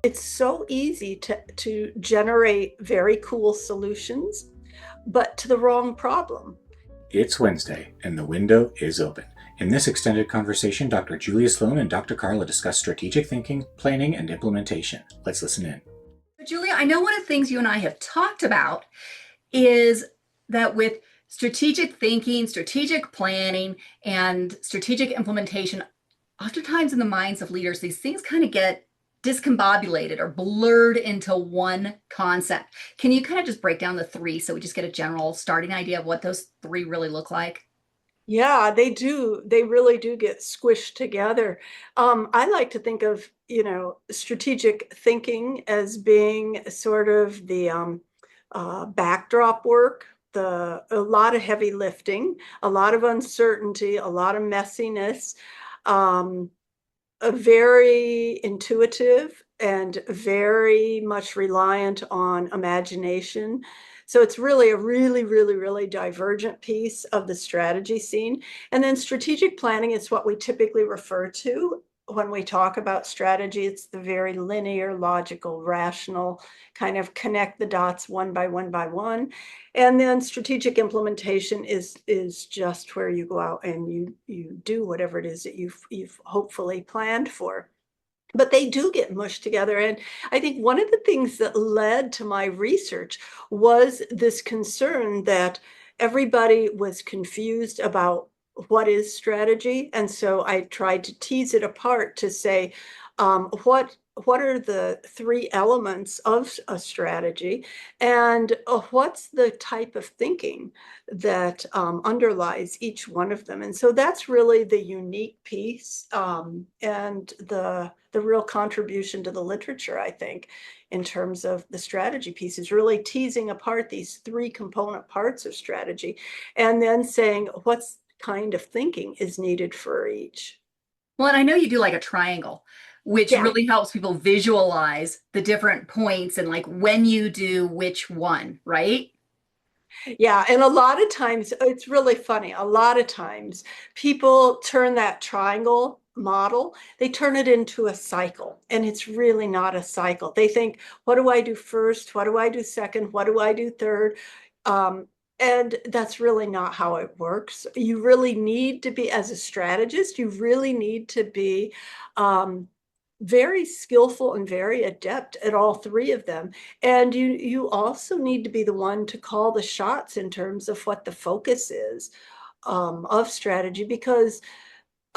It's so easy to generate very cool solutions, but to the wrong problem. It's Wednesday, and the window is open. In this extended conversation, Dr. Julia Sloan and Dr. Karla discuss strategic thinking, planning, and implementation. Let's listen in. Julia, I know one of the things you and I have talked about is that with strategic thinking, strategic planning, and strategic implementation, oftentimes in the minds of leaders, these things kind of get discombobulated or blurred into one concept. Can you kind of just break down the three so we just get a general starting idea of what those three really look like? Yeah, they do. They really do get squished together. I like to think of, strategic thinking as being sort of the backdrop work, a lot of heavy lifting, a lot of uncertainty, a lot of messiness, um, a very intuitive and very much reliant on imagination. So it's really a really divergent piece of the strategy scene. And then strategic planning is what we typically refer to when we talk about strategy. It's the very linear, logical, rational kind of connect the dots one by one by one. And then strategic implementation is just where you go out and you do whatever it is that you've hopefully planned for. But they do get mushed together. And I think one of the things that led to my research was this concern that everybody was confused about what is strategy. And so I tried to tease it apart to say, what are the three elements of a strategy, and what's the type of thinking that underlies each one of them. And so that's really the unique piece, and the real contribution to the literature, I think, in terms of the strategy piece, is really teasing apart these three component parts of strategy and then saying what's kind of thinking is needed for each. Well, and I know you do like a triangle, which Yeah. really helps people visualize the different points and like when you do which one, right? Yeah, and a lot of times it's really funny. A lot of times people turn that triangle model, they turn it into a cycle, and it's really not a cycle. They think, what do I do first? What do I do second? What do I do third? Um, and that's really not how it works. You really need to be, as a strategist, you really need to be um, very skillful and very adept at all three of them. And you also need to be the one to call the shots in terms of what the focus is, of strategy, because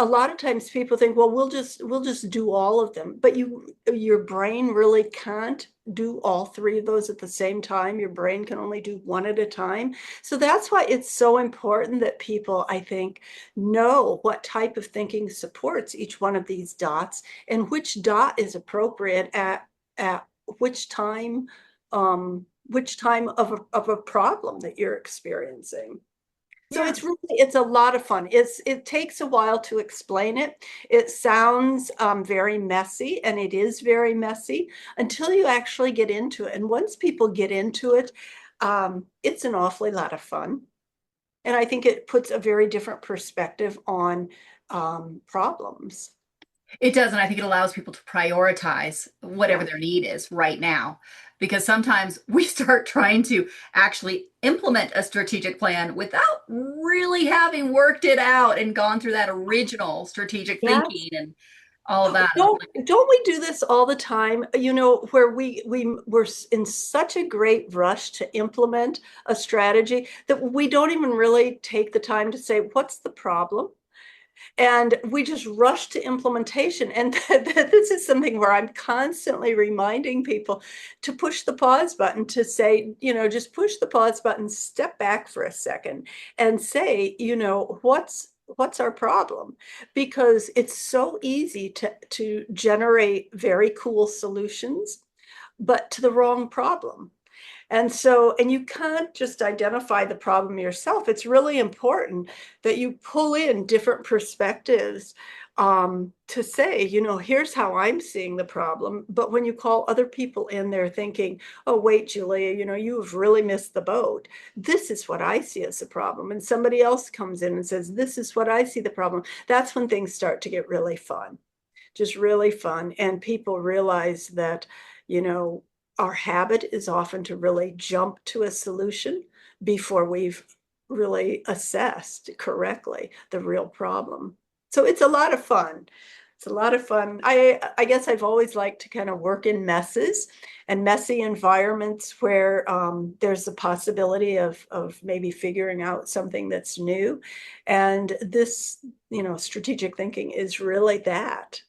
a lot of times people think, well, we'll just do all of them, but your brain really can't do all three of those at the same time. Your brain can only do one at a time. So that's why it's so important that people, I think, know what type of thinking supports each one of these dots and which dot is appropriate at which time, of a problem that you're experiencing. So Yeah. it's a lot of fun. It takes a while to explain it. It sounds very messy, and it is very messy until you actually get into it. And once people get into it, it's an awfully lot of fun. And I think it puts a very different perspective on problems. It does, and I think it allows people to prioritize whatever Yeah. their need is right now. Because sometimes we start trying to actually implement a strategic plan without really having worked it out and gone through that original strategic thinking Yes. and all of that. And I'm Don't we do this all the time? Where we're in such a great rush to implement a strategy that we don't even really take the time to say, what's the problem? And we just rush to implementation. And this is something where I'm constantly reminding people to push the pause button, to say, just push the pause button, step back for a second and say, what's our problem? Because it's so easy to generate very cool solutions, but to the wrong problem. And you can't just identify the problem yourself. It's really important that you pull in different perspectives, to say, here's how I'm seeing the problem. But when you call other people in, they're thinking, oh, wait, Julia, you have really missed the boat. This is what I see as a problem. And somebody else comes in and says, this is what I see the problem. That's when things start to get really fun. just really fun. And people realize that, you know, our habit is often to really jump to a solution before we've really assessed correctly the real problem. So it's a lot of fun. It's a lot of fun. I guess I've always liked to kind of work in messes and messy environments where there's a possibility of maybe figuring out something that's new. And this, you know, strategic thinking is really that.